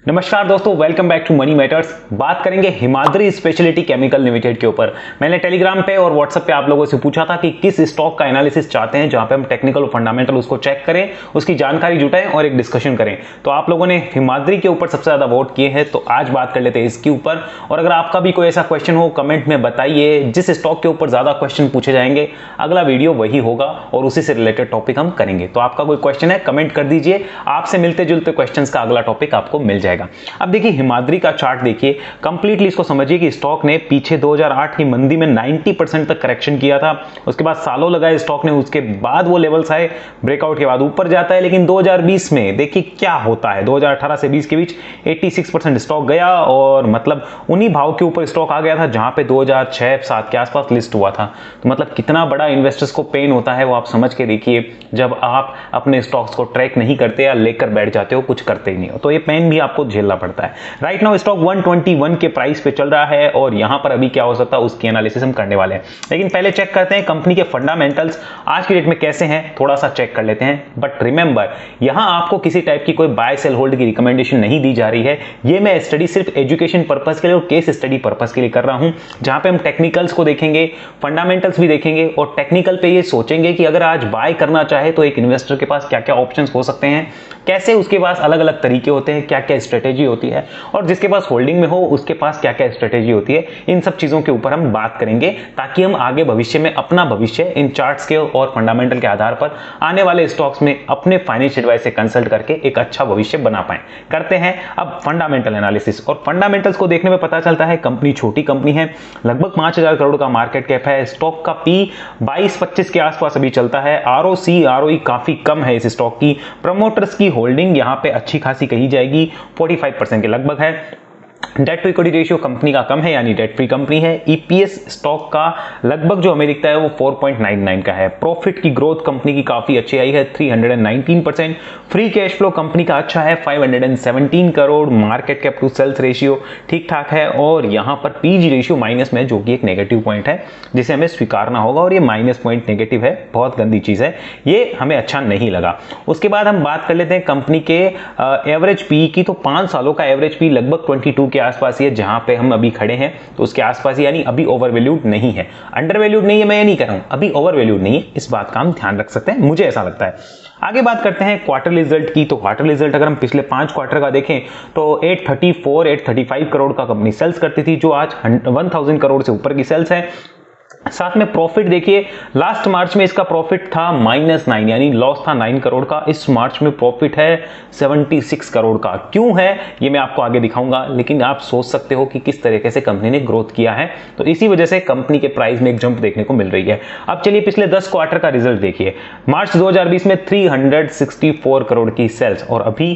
नमस्कार दोस्तों, welcome back to money matters. बात करेंगे हिमाद्री स्पेशलिटी केमिकल लिमिटेड के ऊपर। मैंने टेलीग्राम पे और व्हाट्सएप पे आप लोगों से पूछा था कि किस स्टॉक का एनालिसिस चाहते हैं जहां पे हम टेक्निकल और फंडामेंटल उसको चेक करें, उसकी जानकारी जुटाएं और एक डिस्कशन करें। तो आप लोगों ने हिमाद्री के ऊपर सबसे ज्यादा वोट किए हैं, तो आज बात कर लेते हैं इसके ऊपर। और अगर आपका भी कोई ऐसा क्वेश्चन हो कमेंट में बताइए। जिस स्टॉक के ऊपर ज्यादा क्वेश्चन पूछे जाएंगे अगला वीडियो वही होगा और उसी से रिलेटेड टॉपिक हम करेंगे। तो आपका कोई क्वेश्चन है कमेंट कर दीजिए, आपसे मिलते जुलते क्वेश्चन का अगला टॉपिक आपको मिल जाएगा। अब देखिए हिमाद्री का चार्ट देखिए, कंप्लीटली इसको समझिए कि स्टॉक ने पीछे 2008 की मंदी में 90% तक करेक्शन किया था। उसके बाद सालों लगाए स्टॉक ने, उसके बाद वो लेवल्स आए, ब्रेकआउट के बाद ऊपर जाता है। लेकिन 2020 में देखिए क्या होता है, 2018 से 20 के बीच 86% स्टॉक गया और मतलब उन्हीं भाव के ऊपर स्टॉक आ गया था जहां पे 2006-7 के आसपास लिस्ट हुआ था। तो मतलब कितना बड़ा इन्वेस्टर्स को पेन होता है वो आप समझ के देखिए, जब आप अपने स्टॉक्स को ट्रैक नहीं करते या लेकर बैठ जाते हो, कुछ करते ही नहीं हो, तो ये पेन भी आपको झेलना पड़ता है। राइट नाउ स्टॉक 121 के प्राइस पे चल रहा है और यहां पर अभी क्या हो सकता है उसकी एनालिसिस हम करने वाले हैं। लेकिन पहले चेक करते हैं कंपनी के फंडामेंटल्स आज की डेट में कैसे हैं, थोड़ा सा चेक कर लेते हैं। बट रिमेंबर, यहां आपको किसी टाइप की कोई बाय सेल होल्ड की रिकमेंडेशन नहीं दी जा रही है। ये मैं स्टडी सिर्फ एजुकेशन पर्पस के लिए और केस स्टडी पर्पस के लिए कर रहा हूं, जहां पे हम टेक्निकल्स को देखेंगे, फंडामेंटल्स भी देखेंगे और टेक्निकल पे ये सोचेंगे कि अगर आज बाय करना चाहे तो एक इन्वेस्टर के पास क्या क्या ऑप्शंस हो सकते हैं, कैसे उसके पास अलग अलग तरीके होते हैं, क्या क्या स्ट्रेटेजी होती है, और जिसके पास होल्डिंग में हो उसके पास क्या क्या स्ट्रेटेजी होती है। इन सब चीजों के ऊपर हम बात करेंगे ताकि हम आगे भविष्य में अपना भविष्य इन चार्ट्स के और फंडामेंटल के आधार पर आने वाले स्टॉक्स में अपने फाइनेंशियल एडवाइस से कंसल्ट करके एक अच्छा भविष्य बना पाए। करते हैं अब फंडामेंटल एनालिसिस। और फंडामेंटल्स को देखने में पता चलता है कंपनी छोटी कंपनी है, लगभग 5000 करोड़ का मार्केट कैप है, स्टॉक का पी 22-25 के आसपास अभी चलता है, आरओसी आरओई काफी कम है इस स्टॉक की, प्रमोटर्स की होल्डिंग यहां पे अच्छी खासी कही जाएगी, 45% के लगभग है। Debt to equity ratio company का कम है, यानी डेट फ्री कंपनी है। ईपीएस स्टॉक का लगभग जो हमें दिखता है वो 4.99 का है। प्रॉफिट की ग्रोथ कंपनी की काफी अच्छी आई है, 319%। फ्री कैश फ्लो कंपनी का अच्छा है, 517 crore. Market cap to sales ratio ठीक ठाक है और यहां पर पीजी रेशियो माइनस में, जो कि एक नेगेटिव पॉइंट है जिसे हमें स्वीकारना होगा, और ये माइनस पॉइंट नेगेटिव है, बहुत गंदी चीज है, ये हमें अच्छा नहीं लगा। उसके बाद हम बात कर लेते हैं कंपनी के एवरेज पी की। तो 5 सालों का एवरेज पी लगभग 22 के आसपास ही है, जहां पे हम अभी खड़े हैं तो उसके आसपास ही, यानी अभी ओवर वैल्यूड नहीं है, अंडर वैल्यूड नहीं है, मैं ये नहीं कह रहा हूं, अभी ओवर वैल्यूड नहीं है। इस बात का हम ध्यान रख सकते हैं, मुझे ऐसा लगता है। आगे बात करते हैं क्वार्टर रिजल्ट की। तो क्वार्टर रिजल्ट अगर हम पिछले 5 क्वार्टर का देखें तो 835 करोड़ का कंपनी सेल्स करती थी, जो आज 1000 करोड़ से ऊपर की सेल्स है। साथ में प्रॉफिट देखिए, लास्ट मार्च में इसका प्रॉफिट था -9, यानी लॉस था 9 करोड़ का। इस मार्च में प्रॉफिट है 76 करोड़ का। क्यों है ये मैं आपको आगे दिखाऊंगा, लेकिन आप सोच सकते हो कि किस तरीके से कंपनी ने ग्रोथ किया है। तो इसी वजह से कंपनी के प्राइस में एक जंप देखने को मिल रही है। अब चलिए पिछले 10 क्वार्टर का रिजल्ट देखिए। मार्च 2020 में 364 करोड़ की सेल्स और अभी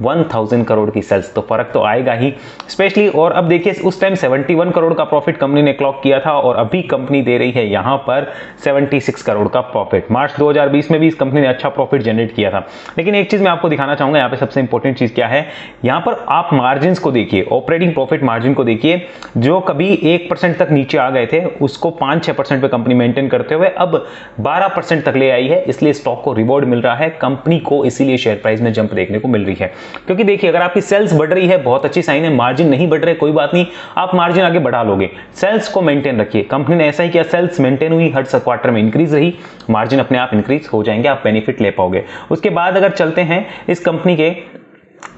1000 करोड़ की सेल्स, तो फर्क तो आएगा ही स्पेशली। और अब देखिए उस टाइम 71 करोड़ का प्रॉफिट कंपनी ने क्लॉक किया था और अभी कंपनी दे रही है यहां पर 76 करोड़ का प्रॉफिट। मार्च 2020 में भी इस कंपनी ने अच्छा प्रॉफिट जनरेट किया था। लेकिन एक चीज मैं आपको दिखाना चाहूंगा, यहां पे सबसे इंपॉर्टेंट चीज क्या है, यहां पर आप मार्जिन को देखिए, ऑपरेटिंग प्रॉफिट मार्जिन को देखिए, जो कभी 1% तक नीचे आ गए थे उसको 5-6% पे कंपनी मेंटेन करते हुए अब 12% तक ले आई है। इसलिए स्टॉक को रिवॉर्ड मिल रहा है कंपनी को, इसीलिए शेयर प्राइस में जंप देखने को मिल रही है। क्योंकि देखिए अगर आपकी सेल्स बढ़ रही है बहुत अच्छी साइन है, मार्जिन नहीं बढ़ रहे कोई बात नहीं, आप मार्जिन आगे बढ़ा लोगे, सेल्स को मेंटेन रखिए। कंपनी ने ऐसा ही किया, सेल्स मेंटेन हुई, हर क्वार्टर में इंक्रीज रही, मार्जिन अपने आप इंक्रीज हो जाएंगे, आप बेनिफिट ले पाओगे। उसके बाद अगर चलते हैं इस कंपनी के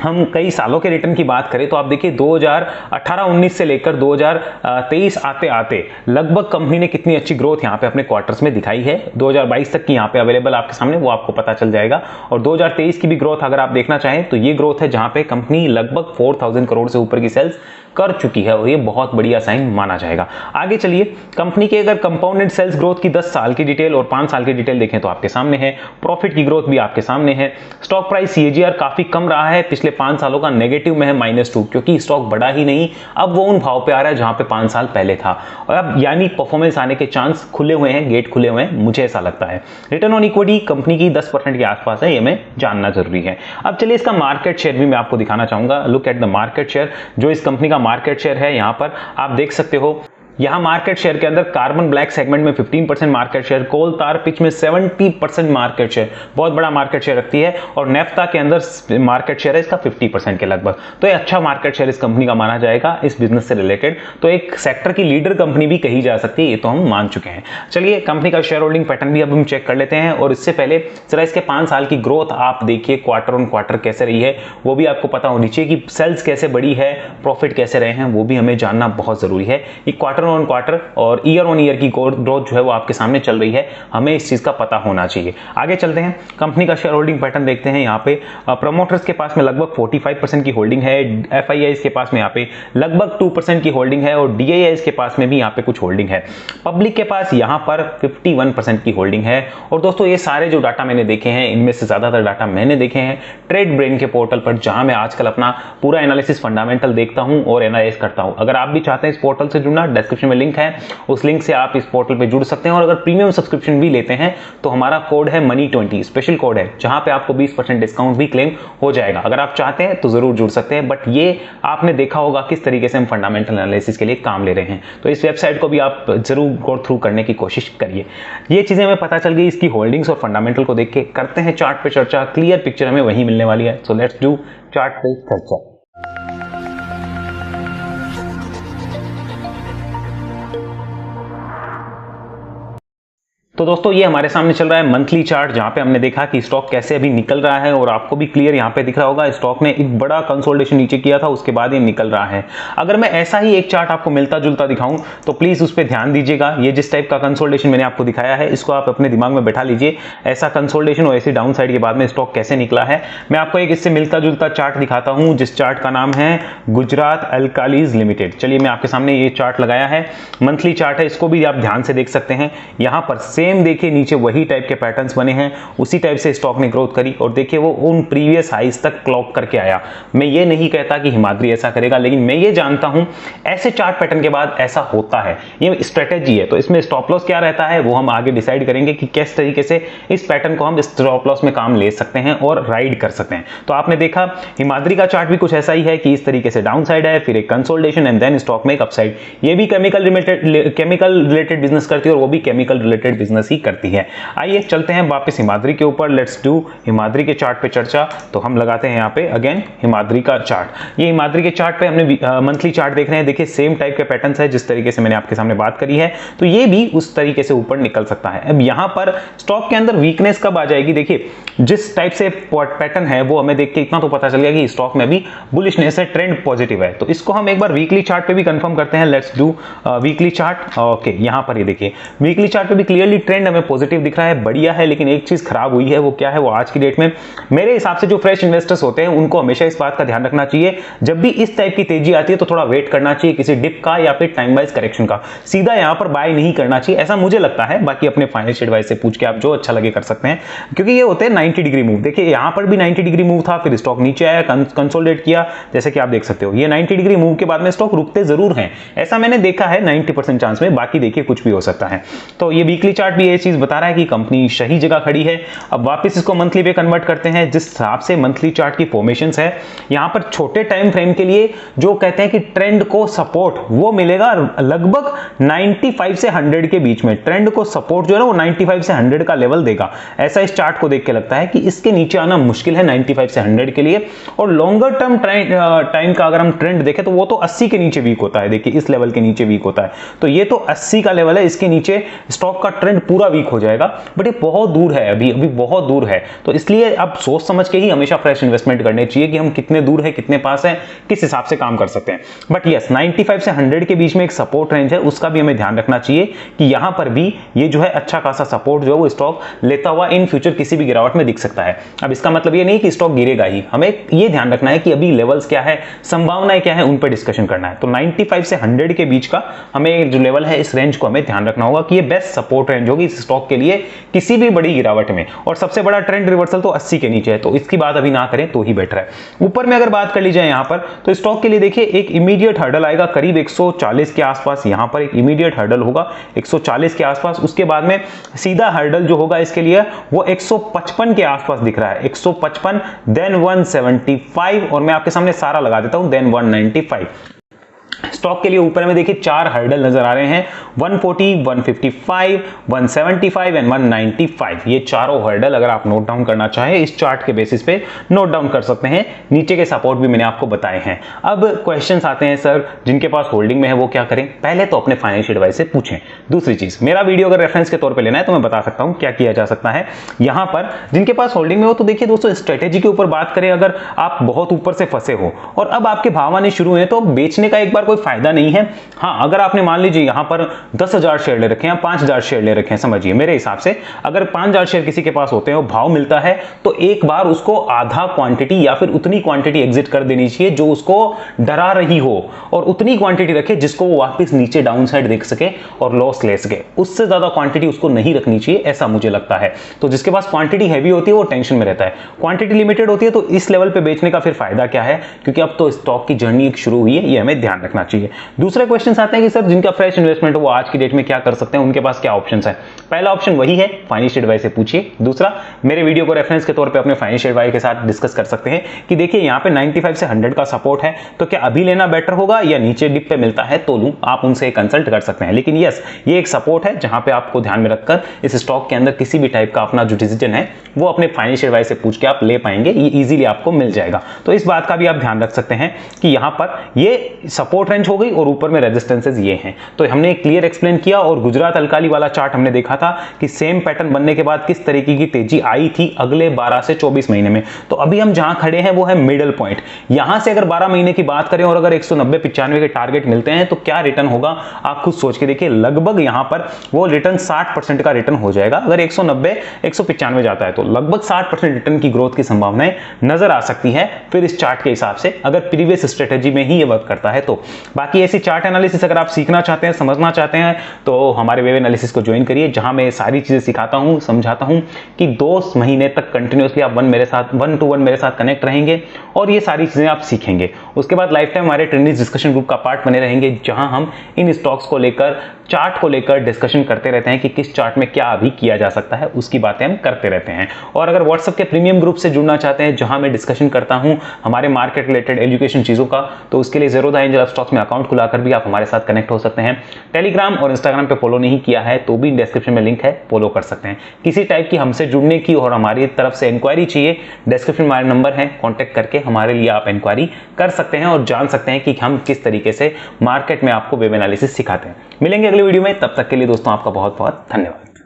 हम कई सालों के रिटर्न की बात करें तो आप देखिए 2018-19 से लेकर 2023 आते आते लगभग कंपनी ने कितनी अच्छी ग्रोथ यहां पे अपने क्वार्टर्स में दिखाई है। 2022 तक की यहां पे अवेलेबल आपके सामने, वो आपको पता चल जाएगा। और 2023 की भी ग्रोथ अगर आप देखना चाहें तो ये ग्रोथ है जहां पे कंपनी लगभग 4000 करोड़ से ऊपर की सेल्स कर चुकी है और ये बहुत बढ़िया साइन माना जाएगा। आगे चलिए कंपनी के अगर कंपाउंडेड सेल्स ग्रोथ की 10 साल की डिटेल और 5 साल की डिटेल देखें तो आपके सामने है, प्रॉफिट की ग्रोथ भी आपके सामने है। स्टॉक प्राइस सीएजीआर काफी कम रहा है, पिछले 5 सालों का नेगेटिव में है -2, क्योंकि स्टॉक बढ़ा ही नहीं, अब वो उन भाव पे आ रहा है जहां पे 5 साल पहले था। और अब यानी परफॉर्मेंस आने के चांस खुले हुए हैं, गेट खुले हुए हैं, मुझे ऐसा लगता है। रिटर्न ऑन इक्विटी कंपनी की 10% के आसपास है, ये मैं जानना जरूरी है। अब चलिए इसका मार्केट शेयर भी मैं आपको दिखाना चाहूंगा। Look at the market share, जो इस कंपनी का मार्केट शेयर है, यहां पर आप देख सकते हो यहां मार्केट शेयर के अंदर कार्बन ब्लैक सेगमेंट में 15% मार्केट शेयर, कोल तार पिच में 70% मार्केट शेयर, बहुत बड़ा मार्केट शेयर रखती है, और नेफ्ता के अंदर मार्केट शेयर है इसका 50% के लगभग। तो ये अच्छा मार्केट शेयर इस कंपनी का माना जाएगा इस बिजनेस से रिलेटेड, तो एक सेक्टर की लीडर कंपनी भी कही जा सकती है, ये तो हम मान चुके हैं। चलिए कंपनी का शेयर होल्डिंग पैटर्न भी अब हम चेक कर लेते हैं, और इससे पहले जरा इसके 5 साल की ग्रोथ आप देखिए क्वार्टर ऑन क्वार्टर कैसे रही है, वो भी आपको पता होनी चाहिए कि सेल्स कैसे बढ़ी है, प्रॉफिट कैसे रहे हैं, वो भी हमें जानना बहुत जरूरी है। ये क्वार्टर ऑन क्वार्टर और ईयर ऑन ईयर की ग्रोथ जो है वो आपके सामने चल रही है, हमें इस चीज का पता होना चाहिए। आगे चलते हैं, कंपनी का शेयर होल्डिंग पैटर्न देखते हैं। यहाँ पे प्रमोटर्स के पास में लगभग 45% की होल्डिंग है, एफआईआईज के पास में यहाँ पे लगभग 2% की होल्डिंग है, और डीआईआईज के पास में भी यहाँ पे कुछ होल्डिंग है। पब्लिक के पास यहाँ पर 51% की होल्डिंग है। और दोस्तों ये सारे जो डाटा मैंने देखे हैं, इनमें से ज्यादातर डाटा मैंने देखे हैं ट्रेड ब्रेन के पोर्टल पर, जहां मैं आजकल अपना पूरा एनालिसिस फंडामेंटल देखता हूं और एनालाइज करता हूं। अगर आप भी चाहते हैं इस पोर्टल से जुड़ना, डिस्क्रिप्शन में लिंक है, उस लिंक से आप इस पोर्टल पे जुड़ सकते हैं। और अगर प्रीमियम सब्सक्रिप्शन भी लेते हैं तो हमारा कोड है मनी20, स्पेशल कोड है, जहां पे आपको 20% डिस्काउंट भी क्लेम हो जाएगा। अगर आप चाहते हैं तो जरूर जुड़ सकते हैं। बट ये आपने देखा होगा किस तरीके से हम फंडामेंटल एनालिसिस के लिए काम ले रहे हैं, तो इस वेबसाइट को भी आप जरूर गो थ्रू करने की कोशिश करिए। ये चीजें हमें पता चल गई इसकी होल्डिंग्स और फंडामेंटल को देख के। करते हैं चार्ट पे चर्चा, क्लियर पिक्चर हमें वहीं मिलने वाली है। सो लेट्स डू चार्ट पे चर्चा। तो दोस्तों ये हमारे सामने चल रहा है मंथली चार्ट, जहां पे हमने देखा कि स्टॉक कैसे अभी निकल रहा है, और आपको भी क्लियर यहां पे दिख रहा होगा स्टॉक ने एक बड़ा कंसोलिडेशन नीचे किया था, उसके बाद ये निकल रहा है। अगर मैं ऐसा ही एक चार्ट आपको मिलता जुलता दिखाऊं तो प्लीज उस पर ध्यान दीजिएगा। ये जिस टाइप का कंसोलिडेशन मैंने आपको दिखाया है, इसको आप अपने दिमाग में बैठा लीजिए। ऐसा कंसोलिडेशन और ऐसी डाउन साइड के बाद में स्टॉक कैसे निकला है। मैं आपको एक इससे मिलता जुलता चार्ट दिखाता हूं, जिस चार्ट का नाम है गुजरात अल्कालीज लिमिटेड। चलिए मैं आपके सामने ये चार्ट लगाया है, मंथली चार्ट है, इसको भी आप ध्यान से देख सकते हैं। यहां पर सेम देखिए नीचे वही टाइप के पैटर्न्स बने हैं, उसी टाइप से स्टॉक ने ग्रोथ करी, और देखिए वो उन प्रीवियस हाइज तक क्लॉक करके आया। मैं ये नहीं कहता कि हिमाद्री ऐसा करेगा, लेकिन मैं ये जानता हूं ऐसे चार्ट पैटर्न के बाद ऐसा होता है, ये स्ट्रेटेजी है। तो इसमें स्टॉप लॉस क्या रहता है वो हम आगे डिसाइड करेंगे कि किस तरीके से इस पैटर्न को हम स्टॉप लॉस में काम ले सकते हैं और राइड कर सकते हैं। तो आपने देखा हिमाद्री का चार्ट भी कुछ ऐसा ही है कि इस तरीके से डाउन साइड है, फिर एक कंसोलिडेशन एंड देन स्टॉक में एक अपसाइड। ये भी केमिकल रिलेटेड बिजनेस करती है, और वो भी केमिकल रिलेटेड बिजनेस ही करती है। आइए चलते हैं वापस हिमाद्री के ऊपर, लेट्स डू हिमाद्री के चार्ट पे चर्चा। तो हम लगाते हैं यहाँ पे अगेन हिमाद्री का चार्ट। ये हिमाद्री के चार्ट पे हमने मंथली चार्ट देख रहे हैं, देखिए सेम टाइप के पैटर्न्स है जिस तरीके से मैंने आपके सामने बात करी है, तो ये भी उस तरीके से ऊपर निकल सकता है। अब यहाँ पर स्टॉक के अंदर वीकनेस कब आ जाएगी, देखिए जिस टाइप से पैटर्न है वो हमें देख के इतना तो पता चल गया कि स्टॉक में भी बुलिशनेस है, ट्रेंड पॉजिटिव है। तो इसको हम एक बार वीकली चार्ट पे भी कंफर्म करते हैं, let's do weekly chart. Okay यहाँ पर ये देखिए वीकली चार्ट पे भी क्लियरली ट्रेंड हमें पॉजिटिव दिख रहा है, बढ़िया है। लेकिन एक चीज खराब हुई है, वो क्या है, वो आज की डेट में मेरे हिसाब से जो फ्रेश इन्वेस्टर्स होते हैं उनको हमेशा इस बात का ध्यान रखना चाहिए, जब भी इस टाइप की तेजी आती है तो थोड़ा वेट करना चाहिए किसी डिप का या फिर टाइम वाइज करेक्शन का। सीधा यहां पर बाय नहीं करना चाहिए, ऐसा मुझे लगता है। बाकी अपने फाइनेंशियल एडवाइस से पूछ के आप जो अच्छा लगे कर सकते हैं, क्योंकि ये होते हैं 90 डिग्री मूव। देखिए यहां पर भी 90 डिग्री मूव था, फिर स्टॉक नीचे आया, कंसोलिडेट किया, जैसे कि आप देख सकते हो। ये 90 डिग्री मूव के बाद में स्टॉक रुकते जरूर हैं, ऐसा मैंने देखा है 90% चांस में, बाकी देखिए कुछ भी हो सकता है। तो ये वीकली चार्ट भी ये चीज बता रहा है कि कंपनी सही जगह खड़ी है। अब वापस इसको मंथली पे कन्वर्ट करते हैं, जिस हिसाब से मंथली चार्ट की फॉर्मेशंस है, यहां पर छोटे टाइम फ्रेम के लिए जो कहते हैं कि ट्रेंड को सपोर्ट वो मिलेगा लगभग 95 से 100 के बीच में। ट्रेंड को सपोर्ट जो है ना वो 95 से 100 का लेवल देगा, ऐसा इस चार्ट को देख के लगता है कि इसके नीचे आना मुश्किल है 95 से 100 के लिए। और लॉन्गर टर्म टाइम का अगर हम ट्रेंड देखें तो वो तो 80 के नीचे वीक होता है, देखिए इस लेवल के नीचे वीक होता है। तो ये तो 80 का लेवल है, इसके नीचे स्टॉक का ट्रेंड पूरा वीक हो जाएगा, बट ये बहुत दूर है, अभी बहुत दूर है। तो इसलिए अब सोच समझ के ही हमेशा फ्रेश इन्वेस्टमेंट करने चाहिए कि हम कितने दूर है, कितने पास है, किस हिसाब से काम कर सकते हैं। बट यस 95 से 100 के बीच में एक सपोर्ट रेंज है, उसका भी हमें ध्यान रखना चाहिए कि यहां पर भी ये जो है अच्छा खासा सपोर्ट जो है वो स्टॉक लेता हुआ इन फ्यूचर किसी भी गिरावट में दिख सकता है। अब इसका मतलब ये नहीं कि स्टॉक गिरेगा ही, हमें ये ध्यान रखना है कि अभी लेवल्स क्या है, संभावनाएं क्या है, उन पर डिस्कशन करना है। तो 95 से 100 के बीच का हमें जो लेवल है, इस रेंज को हमें ध्यान रखना होगा कि ये बेस्ट सपोर्ट रेंज होगी इस स्टॉक के लिए किसी भी बड़ी गिरावट में। और सबसे बड़ा ट्रेंड रिवर्सल तो 80 के नीचे है, तो इसकी बात अभी ना करें तो ही बेटर है। ऊपर में अगर बात कर ली जाए यहां पर, तो स्टॉक के लिए देखिए एक इमीडिएट हर्डल आएगा करीब 140 के आसपास, यहां पर एक इमीडिएट हर्डल होगा 140 के आसपास। उसके बाद में सीधा हर्डल जो होगा इसके लिए वो 155 के आसपास दिख रहा है, 155, देन 175, और मैं आपके सामने सारा लगा देता हूं, देन 195। स्टॉक के लिए ऊपर में देखिए 4 हर्डल नजर आ रहे हैं, 140, 155, 175 एंड 195। ये चारों हर्डल अगर आप नोट डाउन करना चाहें इस चार्ट के बेसिस पे नोट डाउन कर सकते हैं। नीचे के सपोर्ट भी मैंने आपको बताए हैं। अब क्वेश्चंस आते हैं सर, जिनके पास होल्डिंग में है वो क्या करें? पहले तो अपने फाइनेंशियल एडवाइस से पूछें। दूसरी चीज, मेरा वीडियो अगर रेफरेंस के तौर पर लेना है तो मैं बता सकता हूं क्या किया जा सकता है। यहां पर जिनके पास होल्डिंग में हो तो देखिए दोस्तों, स्ट्रेटेजी के ऊपर बात करें, अगर आप बहुत ऊपर से फंसे हो और अब आपके भाव आने शुरू हैं तो बेचने का एक बार कोई फायदा नहीं है। हाँ, अगर आपने मान लीजिए यहां पर 10,000 शेयर ले रखे हैं, 5,000 शेयर ले रखे हैं, समझिए मेरे हिसाब से अगर 5,000 शेयर किसी के पास होते हैं और भाव मिलता है तो एक बार उसको आधा क्वांटिटी या फिर उतनी क्वांटिटी एग्जिट कर देनी चाहिए जो उसको डरा रही हो, और उतनी क्वांटिटी रखे जिसको वो वापस नीचे डाउन साइड देख सके और लॉस ले सके। उससे ज्यादा क्वांटिटी उसको नहीं रखनी चाहिए, ऐसा मुझे लगता है। तो जिसके पास क्वांटिटी हैवी होती है वो टेंशन में रहता है, क्वांटिटी लिमिटेड होती है तो इस लेवल पे बेचने का फिर फायदा क्या है, क्योंकि अब तो स्टॉक की जर्नी शुरू हुई है, ये हमें ध्यान रखना चाहिए। दूसरे क्वेश्चन आते हैं कि सर जिनका फ्रेश इन्वेस्टमेंट हो वो आज की डेट में क्या कर सकते हैं, उनके पास क्या ऑप्शंस है? पहला ऑप्शन वही है, फाइनेंशियल एडवाइस से पूछिए। दूसरा, मेरे वीडियो को रेफरेंस के तौर पे अपने फाइनेंशियल एडवाइस के साथ डिस्कस कर सकते हैं कि देखिए यहाँ पे 95 से 100 का सपोर्ट है, तो क्या अभी लेना बेटर होगा या नीचे डिप पे मिलता है तो लूं? आप उनसे कंसल्ट कर सकते हैं। लेकिन यस, ये एक सपोर्ट है जहां पे आपको ध्यान में रखकर इस स्टॉक के अंदर किसी भी टाइप का अपना जो डिसीजन है वो अपने फाइनेंशियल एडवाइस से पूछ के आप ले पाएंगे, ये इजीली आपको मिल जाएगा। तो इस बात का भी आप ध्यान रख सकते हैं कि यहां पर ये सपोर्ट रेंज हो गई और ऊपर में रेजिस्टेंसेस ये हैं। तो हमने क्लियर एक्सप्लेन किया, और गुजरात अल्काली वाला चार्ट हमने देखा था कि सेम पैटर्न बनने के बाद किस तरीके की तेजी आई थी अगले 12 से 24 महीने में। तो अभी हम जहां खड़े हैं वो है मिडिल पॉइंट। यहां से अगर 12 महीने की बात करें और अगर 190-95 के टारगेट मिलते हैं तो क्या रिटर्न होगा, आप खुद सोच के देखिए। लगभग यहां पर वो रिटर्न 60% का रिटर्न हो जाएगा। अगर 190-195 जाता है तो लगभग 60% रिटर्न की ग्रोथ की संभावनाएं नजर आ सकती है फिर इस चार्ट के हिसाब से, अगर प्रीवियस स्ट्रेटेजी में ही ये वर्क करता है तो। बाकी ऐसी चार्ट एनालिसिस अगर आप सीखना चाहते हैं, समझना चाहते हैं, तो हमारे वेब एनालिसिस को ज्वाइन करिए, जहां मैं सारी चीजें सिखाता हूं, समझाता हूं कि 2 महीने तक कंटिन्यूअसली आप 1 to 1 मेरे साथ कनेक्ट रहेंगे और ये सारी चीजें आप सीखेंगे। उसके बाद लाइफ टाइम हमारे ट्रेंडीज डिस्कशन ग्रुप का पार्ट बने रहेंगे, जहां हम इन स्टॉक्स को लेकर, चार्ट को लेकर डिस्कशन करते रहते हैं कि किस चार्ट में क्या अभी किया जा सकता है, उसकी बातें हम करते रहते हैं। और अगर व्हाट्सएप के प्रीमियम ग्रुप से जुड़ना चाहते हैं जहां मैं डिस्कशन करता हूं हमारे मार्केट रिलेटेड एजुकेशन चीजों का, तो उसके लिए ज़ेरोधा एंजल ऑफ स्टॉक्स में अकाउंट खुलाकर भी आप हमारे साथ कनेक्ट हो सकते हैं। टेलीग्राम और इंस्टाग्राम पे फॉलो नहीं किया है तो भी डिस्क्रिप्शन में लिंक है, फॉलो कर सकते हैं। किसी टाइप की हमसे जुड़ने की और हमारी तरफ से इंक्वायरी चाहिए, डिस्क्रिप्शन में हमारे नंबर है, कॉन्टैक्ट करके हमारे लिए आप इंक्वायरी कर सकते हैं और जान सकते हैं कि हम किस तरीके से मार्केट में आपको वेब एनालिसिस सिखाते हैं। मिलेंगे अगले वीडियो में, तब तक के लिए दोस्तों आपका बहुत बहुत धन्यवाद।